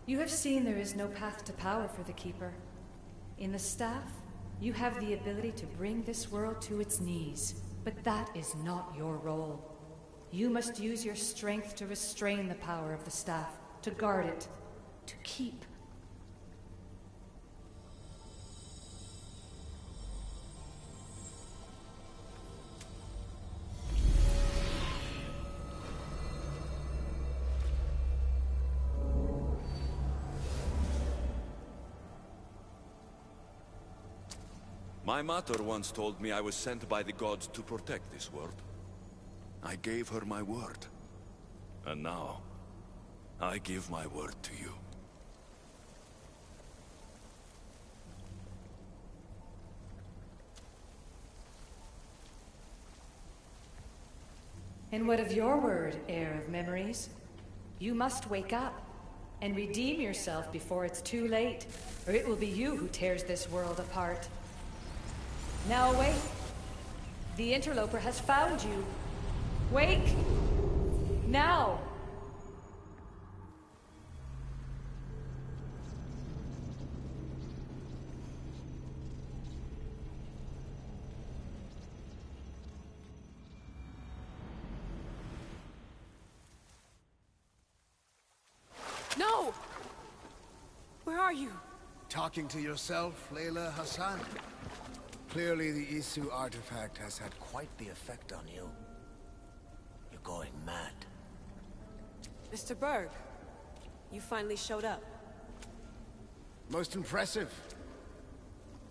You have seen there is no path to power for the Keeper. In the staff, you have the ability to bring this world to its knees, but that is not your role. You must use your strength to restrain the power of the staff, to guard it, to keep. My mother once told me I was sent by the gods to protect this world. I gave her my word. And now, I give my word to you. And what of your word, heir of memories? You must wake up and redeem yourself before it's too late, or it will be you who tears this world apart. Now awake. The interloper has found you. Wake! Now! No! Where are you? Talking to yourself, Layla Hassan? Clearly the Isu artifact has had quite the effect on you. You're going mad. Mr. Berg, you finally showed up. Most impressive.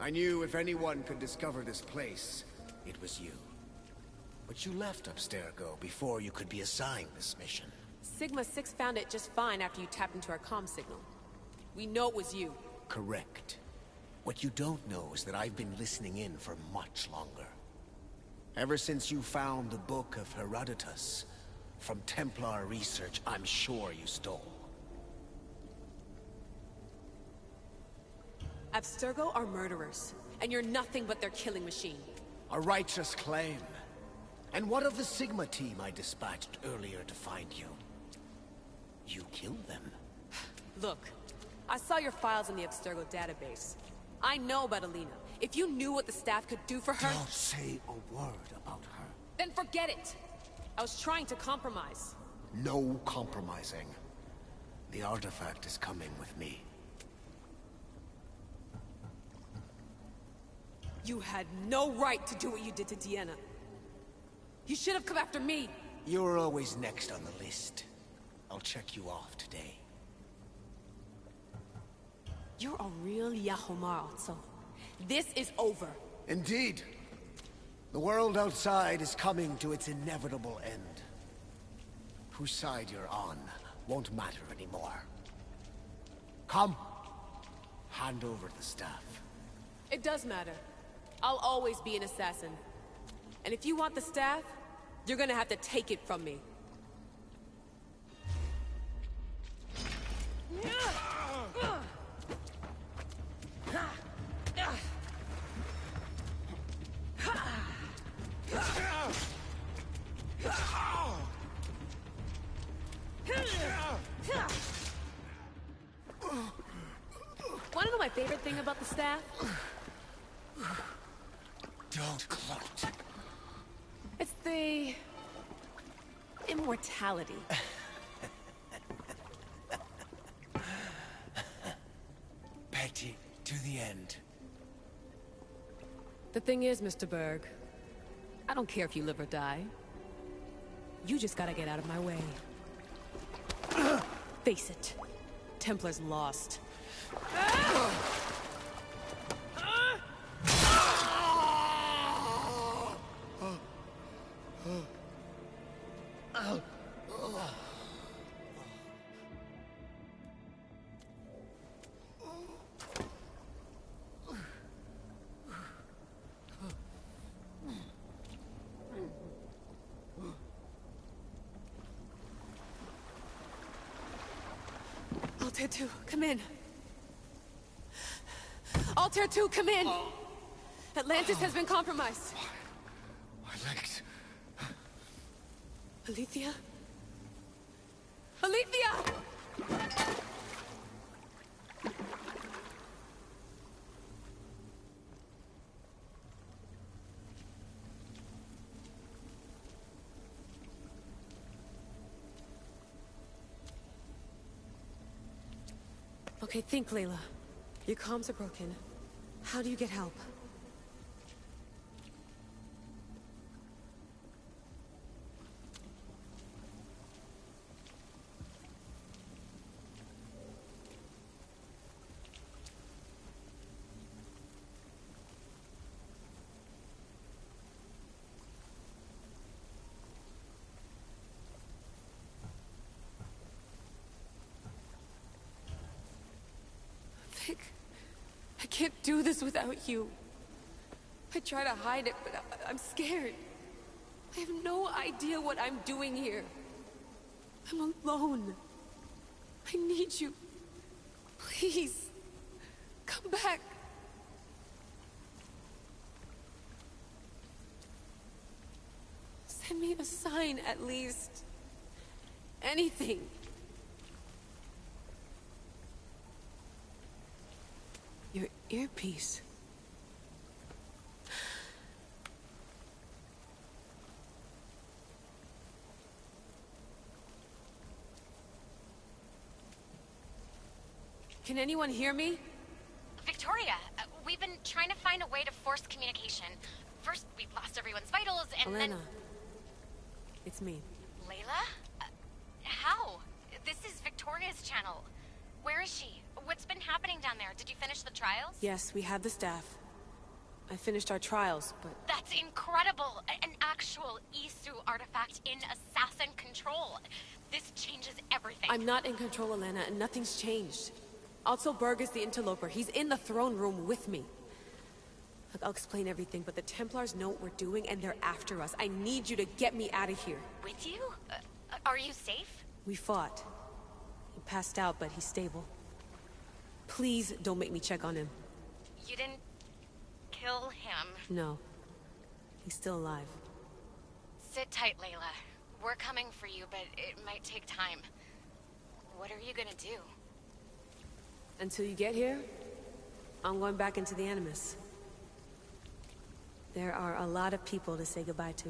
I knew if anyone could discover this place, it was you. But you left Abstergo before you could be assigned this mission. Sigma 6 found it just fine after you tapped into our comm signal. We know it was you. Correct. What you don't know is that I've been listening in for much longer. Ever since you found the Book of Herodotus, from Templar research I'm sure you stole. Abstergo are murderers, and you're nothing but their killing machine. A righteous claim. And what of the Sigma team I dispatched earlier to find you? You killed them. Look, I saw your files in the Abstergo database. I know about Alina. If you knew what the staff could do for her... Don't say a word about her. Then forget it! I was trying to compromise. No compromising. The artifact is coming with me. You had no right to do what you did to Deanna. You should have come after me. You're always next on the list. I'll check you off today. You're a real Yahomar, so this is over. Indeed. The world outside is coming to its inevitable end. Whose side you're on won't matter anymore. Come. Hand over the staff. It does matter. I'll always be an assassin. And if you want the staff, you're gonna have to take it from me. Wanna know my favorite thing about the staff? Don't gloat. It's the... immortality. Petty to the end. The thing is, Mr. Berg, I don't care if you live or die. You just gotta get out of my way. Face it. Templar's lost. Altair 2, come in. Altair 2, come in! Atlantis has been compromised. My legs. Alethea? Alethea! Okay, think, Layla. Your comms are broken. How do you get help? I can't do this without you. I try to hide it, but I'm scared. I have no idea what I'm doing here. I'm alone. I need you. Please, come back. Send me a sign, at least. Anything. Your earpiece. Can anyone hear me? Victoria, we've been trying to find a way to force communication. First, we lost everyone's vitals, and Elena. then... It's me. Layla? How? This is Victoria's channel. Where is she? What's been happening down there? Did you finish the trials? Yes, we have the staff. I finished our trials, but... That's incredible! An actual Isu artifact in assassin control. This changes everything. I'm not in control, Elena, and nothing's changed. Also, Berg is the interloper. He's in the throne room with me. Look, I'll explain everything, but the Templars know what we're doing, and they're after us. I need you to get me out of here. With you? Are you safe? We fought. He passed out, but he's stable. Please don't make me check on him. You didn't... kill him? No. He's still alive. Sit tight, Layla. We're coming for you, but it might take time. What are you gonna do? Until you get here, I'm going back into the Animus. There are a lot of people to say goodbye to.